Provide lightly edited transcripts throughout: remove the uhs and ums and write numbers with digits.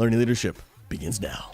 Learning Leadership begins now.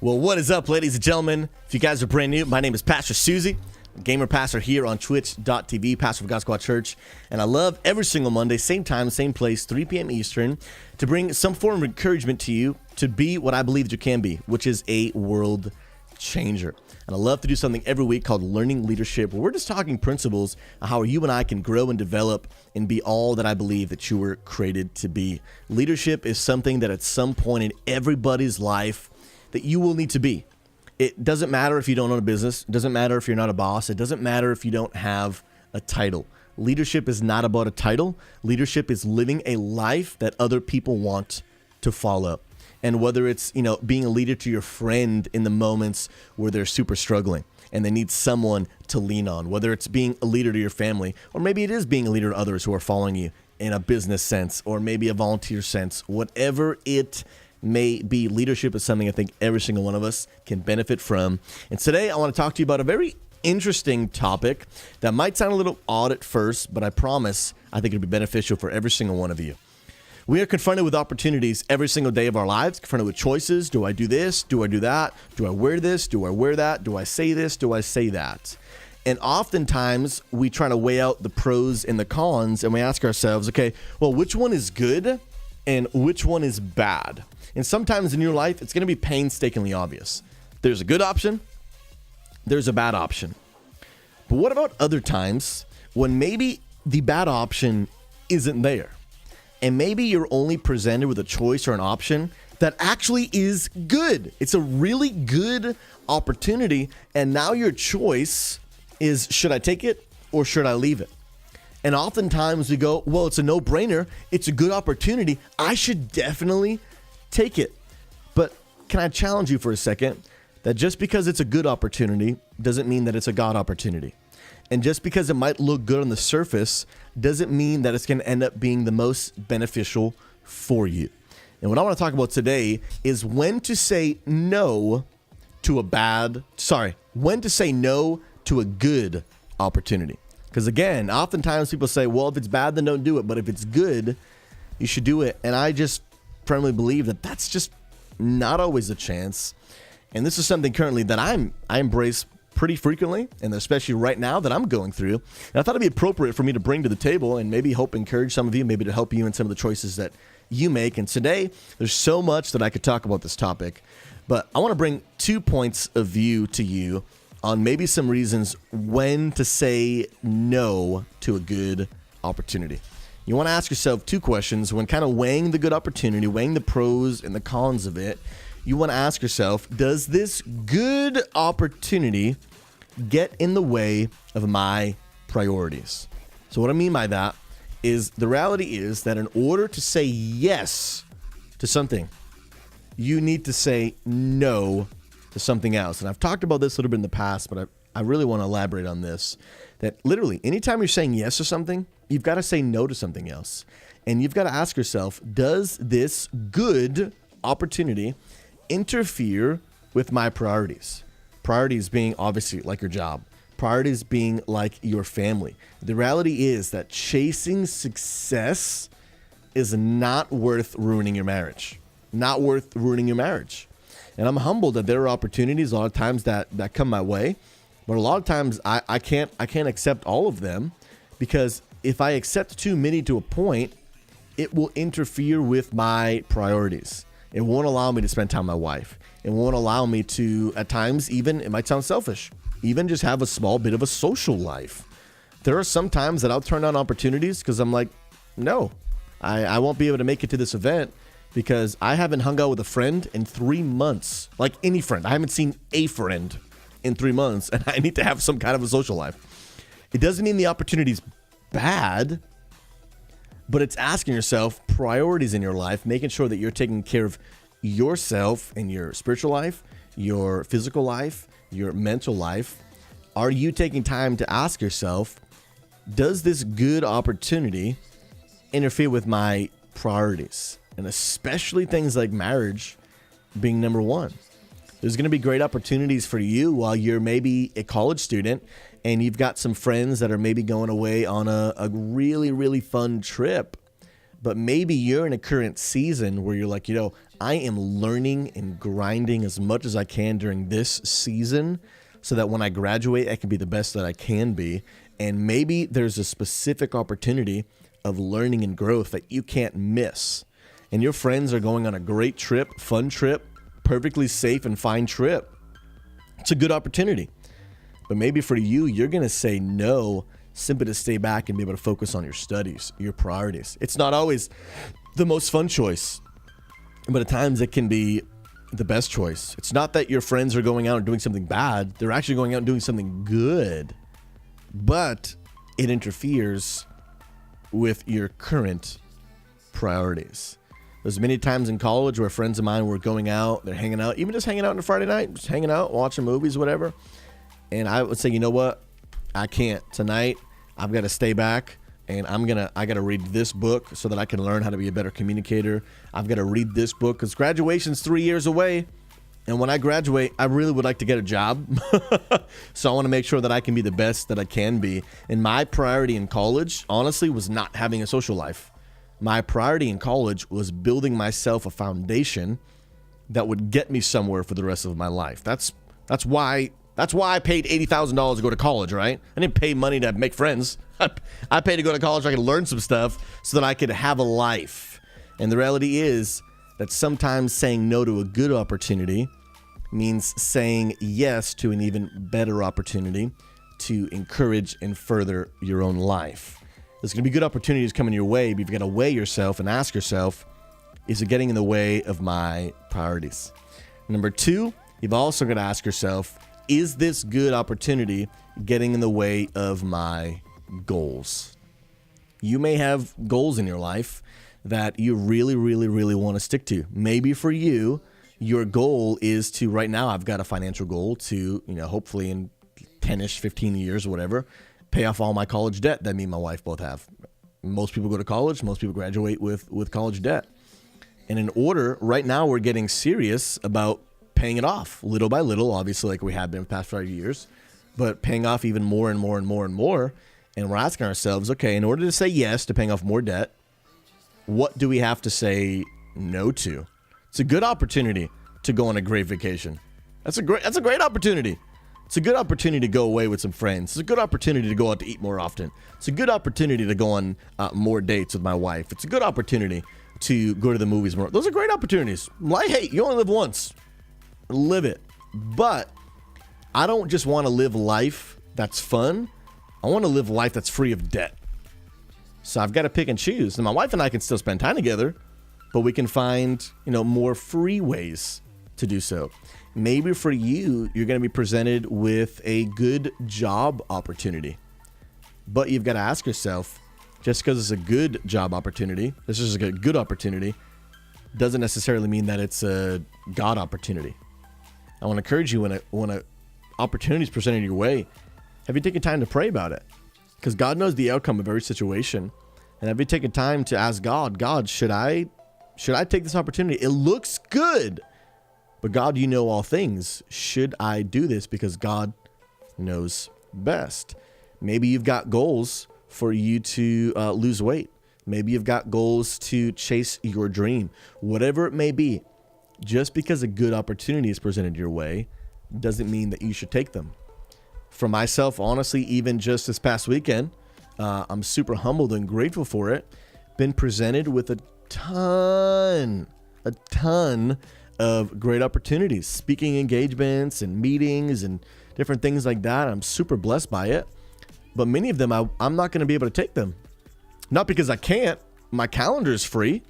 Well, what is up, ladies and gentlemen? If you guys are brand new, my name is Pastor Susie, gamer pastor here on twitch.tv, pastor of God Squad Church, and I love every single Monday, same time, same place, 3 p.m. Eastern, to bring some form of encouragement to you to be what I believe that you can be, which is a world changer. And I love to do something every week called Learning Leadership, where we're just talking principles of how you and I can grow and develop and be all that I believe that you were created to be. Leadership is something that at some point in everybody's life that you will need to be. It doesn't matter if you don't own a business. It doesn't matter if you're not a boss. It doesn't matter if you don't have a title. Leadership is not about a title. Leadership is living a life that other people want to follow. And whether it's, being a leader to your friend in the moments where they're super struggling and they need someone to lean on, whether it's being a leader to your family, or maybe it is being a leader to others who are following you in a business sense, or maybe a volunteer sense, whatever it may be, leadership is something I think every single one of us can benefit from. And today I want to talk to you about a very interesting topic that might sound a little odd at first, but I promise I think it'll be beneficial for every single one of you. We are confronted with opportunities every single day of our lives, confronted with choices. Do I do this? Do I do that? Do I wear this? Do I wear that? Do I say this? Do I say that? And oftentimes we try to weigh out the pros and the cons, and we ask ourselves, okay, well, which one is good and which one is bad? And sometimes in your life, it's going to be painstakingly obvious. There's a good option. There's a bad option. But what about other times when maybe the bad option isn't there? And maybe you're only presented with a choice or an option that actually is good. It's a really good opportunity. And now your choice is, should I take it or should I leave it? And oftentimes we go, well, it's a no-brainer. It's a good opportunity. I should definitely take it. But can I challenge you for a second that just because it's a good opportunity doesn't mean that it's a God opportunity. And just because it might look good on the surface doesn't mean that it's going to end up being the most beneficial for you. And what I want to talk about today is when to say no to when to say no to a good opportunity. Because again, oftentimes people say, well, if it's bad, then don't do it. But if it's good, you should do it. And I just firmly believe that that's just not always a chance. And this is something currently that I embrace pretty frequently, and especially right now that I'm going through. And I thought it'd be appropriate for me to bring to the table and maybe encourage some of you, maybe to help you in some of the choices that you make. And today, there's so much that I could talk about this topic, but I want to bring 2 points of view to you on maybe some reasons when to say no to a good opportunity. You want to ask yourself 2 questions when kind of weighing the good opportunity, weighing the pros and the cons of it. You want to ask yourself, does this good opportunity get in the way of my priorities? So what I mean by that is the reality is that in order to say yes to something, you need to say no to something else. And I've talked about this a little bit in the past, but I really want to elaborate on this, that literally anytime you're saying yes to something, you've got to say no to something else. And you've got to ask yourself, does this good opportunity interfere with my priorities? Priorities being obviously like your job. Priorities being like your family. The reality is that chasing success is not worth ruining your marriage. Not worth ruining your marriage. And I'm humbled that there are opportunities a lot of times that come my way. But a lot of times I can't accept all of them, because if I accept too many to a point, it will interfere with my priorities. It won't allow me to spend time with my wife. It won't allow me to, at times, even, it might sound selfish, even just have a small bit of a social life. There are some times that I'll turn down opportunities because I'm like, no, I won't be able to make it to this event because I haven't hung out with a friend in 3 months. Like any friend. I haven't seen a friend in 3 months, and I need to have some kind of a social life. It doesn't mean the opportunity's bad, but it's asking yourself priorities in your life, making sure that you're taking care of yourself in your spiritual life, your physical life, your mental life, are you taking time to ask yourself, does this good opportunity interfere with my priorities? And especially things like marriage being number one. There's going to be great opportunities for you while you're maybe a college student and you've got some friends that are maybe going away on a really, really fun trip. But maybe you're in a current season where you're like, I am learning and grinding as much as I can during this season so that when I graduate, I can be the best that I can be. And maybe there's a specific opportunity of learning and growth that you can't miss. And your friends are going on a great trip, fun trip, perfectly safe and fine trip. It's a good opportunity. But maybe for you, you're going to say no simply to stay back and be able to focus on your studies, your priorities. It's not always the most fun choice, but at times it can be the best choice. It's not that your friends are going out and doing something bad. They're actually going out and doing something good, but it interferes with your current priorities. There's many times in college where friends of mine were going out, they're hanging out, even just hanging out on a Friday night, just hanging out, watching movies, whatever. And I would say, you know what? I can't. Tonight, I've got to stay back and I got to read this book so that I can learn how to be a better communicator. I've got to read this book because graduation's 3 years away. And when I graduate, I really would like to get a job. So I want to make sure that I can be the best that I can be. And my priority in college, honestly, was not having a social life. My priority in college was building myself a foundation that would get me somewhere for the rest of my life. That's why I paid $80,000 to go to college, right? I didn't pay money to make friends. I paid to go to college so I could learn some stuff so that I could have a life. And the reality is that sometimes saying no to a good opportunity means saying yes to an even better opportunity to encourage and further your own life. There's going to be good opportunities coming your way, but you've got to weigh yourself and ask yourself, is it getting in the way of my priorities? Number two, you've also got to ask yourself, is this good opportunity getting in the way of my goals? You may have goals in your life that you really, really, really want to stick to. Maybe for you, your goal is to, right now, I've got a financial goal to, hopefully in 10-ish, 15 years or whatever, pay off all my college debt that me and my wife both have. Most people go to college. Most people graduate with college debt. And in order, right now we're getting serious about paying it off little by little, obviously like we have been the past 5 years, but paying off even more and more and more and more. And we're asking ourselves, okay, in order to say yes to paying off more debt, what do we have to say no to? It's a good opportunity to go on a great vacation. That's a great opportunity. It's a good opportunity to go away with some friends. It's a good opportunity to go out to eat more often. It's a good opportunity to go on more dates with my wife. It's a good opportunity to go to the movies more. Those are great opportunities. Like, hey, you only live once. Live it. But I don't just want to live life that's fun. I want to live life that's free of debt. So I've got to pick and choose. And my wife and I can still spend time together, but we can find, more free ways to do so. Maybe for you, you're going to be presented with a good job opportunity, but you've got to ask yourself, just because it's a good job opportunity, this is a good opportunity, doesn't necessarily mean that it's a God opportunity. I want to encourage you when a opportunity is presented your way, have you taken time to pray about it? Because God knows the outcome of every situation. And have you taken time to ask God, should I take this opportunity? It looks good. But God, you know all things. Should I do this? Because God knows best. Maybe you've got goals for you to lose weight. Maybe you've got goals to chase your dream. Whatever it may be, just because a good opportunity is presented your way doesn't mean that you should take them. For myself, honestly, even just this past weekend, I'm super humbled and grateful for it. Been presented with a ton of great opportunities, speaking engagements and meetings and different things like that. I'm super blessed by it. But many of them, I'm not going to be able to take them. Not because I can't. My calendar is free,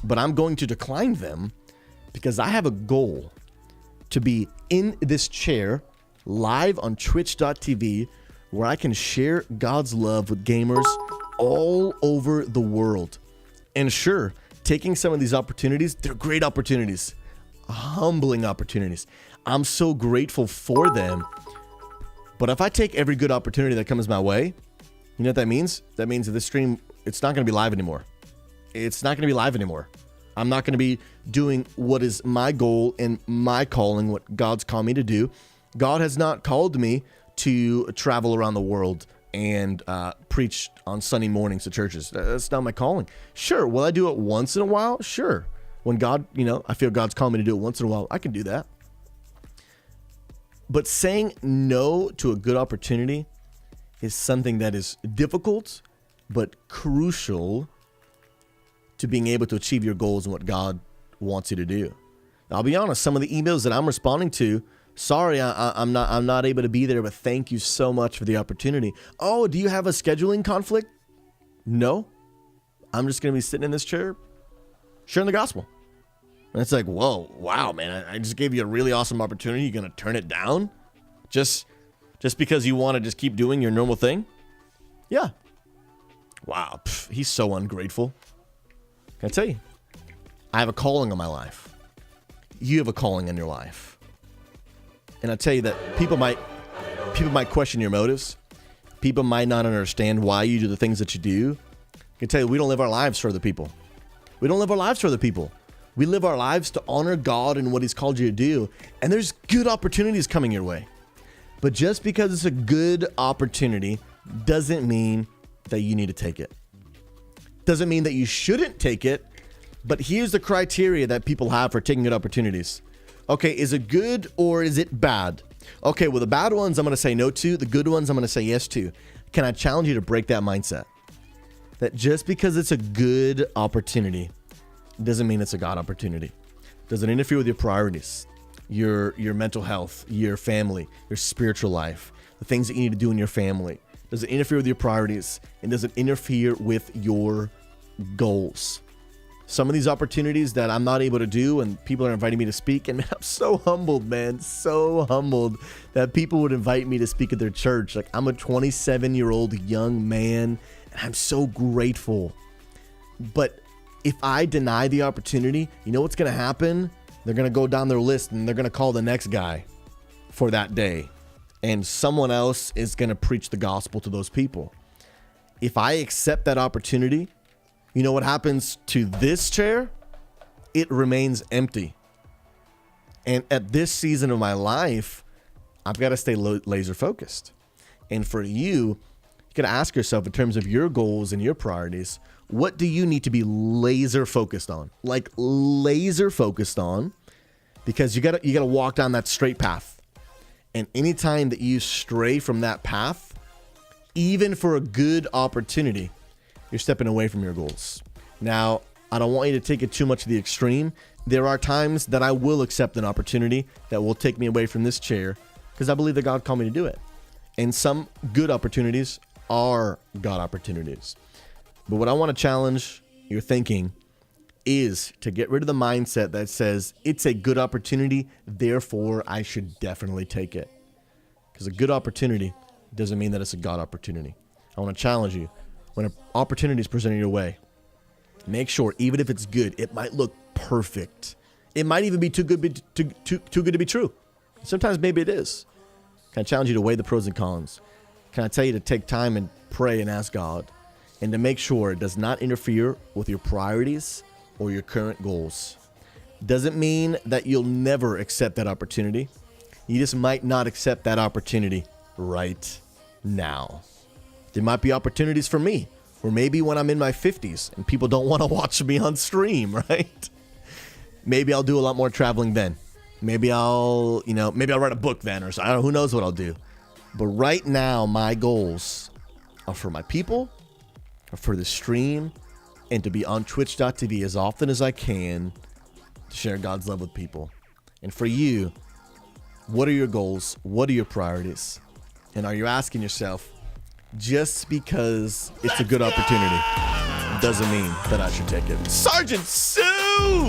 but I'm going to decline them because I have a goal to be in this chair live on twitch.tv where I can share God's love with gamers all over the world. And sure, taking some of these opportunities, they're great opportunities. humbling opportunities. I'm so grateful for them. But if I take every good opportunity that comes my way, you know what that means? That means that this stream, it's not going to be live anymore. It's not going to be live anymore. I'm not going to be doing what is my goal and my calling, what God's called me to do. God has not called me to travel around the world and preach on Sunday mornings to churches. That's not my calling. Sure, will I do it once in a while? Sure. When God, I feel God's called me to do it once in a while, I can do that. But saying no to a good opportunity is something that is difficult, but crucial to being able to achieve your goals and what God wants you to do. I'll be honest, some of the emails that I'm responding to, sorry, I'm not able to be there, but thank you so much for the opportunity. Oh, do you have a scheduling conflict? No. I'm just going to be sitting in this chair sharing the gospel. And it's like, whoa, wow, man, I just gave you a really awesome opportunity. You're going to turn it down just because you want to just keep doing your normal thing? Yeah. Wow, he's so ungrateful. Can I tell you? I have a calling on my life. You have a calling in your life. And I tell you that people might question your motives. People might not understand why you do the things that you do. I can tell you, we don't live our lives for other people. We don't live our lives for other people. We live our lives to honor God and what he's called you to do. And there's good opportunities coming your way. But just because it's a good opportunity doesn't mean that you need to take it. Doesn't mean that you shouldn't take it, but here's the criteria that people have for taking good opportunities. Okay, is it good or is it bad? Okay, well, the bad ones I'm going to say no to. The good ones I'm going to say yes to. Can I challenge you to break that mindset? That just because it's a good opportunity doesn't mean it's a God opportunity. Does it interfere with your priorities, your mental health, your family, your spiritual life, the things that you need to do in your family? Does it interfere with your priorities? And does it interfere with your goals? Some of these opportunities that I'm not able to do and people are inviting me to speak, and man, I'm so humbled, man, so humbled that people would invite me to speak at their church. Like, I'm a 27-year-old young man and I'm so grateful. But if I deny the opportunity, you know what's going to happen? They're going to go down their list and they're going to call the next guy for that day. And someone else is going to preach the gospel to those people. If I accept that opportunity, you know what happens to this chair? It remains empty. And at this season of my life, I've got to stay laser focused. And for you got to ask yourself in terms of your goals and your priorities, what do you need to be laser focused on? Like laser focused on, because you got to walk down that straight path. And anytime that you stray from that path, even for a good opportunity, you're stepping away from your goals. Now, I don't want you to take it too much to the extreme. There are times that I will accept an opportunity that will take me away from this chair because I believe that God called me to do it. And some good opportunities are God opportunities. But what I want to challenge your thinking is to get rid of the mindset that says it's a good opportunity, therefore I should definitely take it. Because a good opportunity doesn't mean that it's a God opportunity. I want to challenge you. When an opportunity is presented your way, make sure, even if it's good, it might look perfect. It might even be too good to be true. Sometimes maybe it is. Can I challenge you to weigh the pros and cons? Can I tell you to take time and pray and ask God, and to make sure it does not interfere with your priorities or your current goals? Doesn't mean that you'll never accept that opportunity. You just might not accept that opportunity right now. There might be opportunities for me, or maybe when I'm in my 50s and people don't want to watch me on stream, right? Maybe I'll do a lot more traveling then. Maybe I'll write a book then, or so. I don't know, who knows what I'll do. But right now, my goals are for my people, are for the stream, and to be on twitch.tv as often as I can to share God's love with people. And for you, what are your goals? What are your priorities? And are you asking yourself, just because it's a good opportunity doesn't mean that I should take it? Sergeant Sue!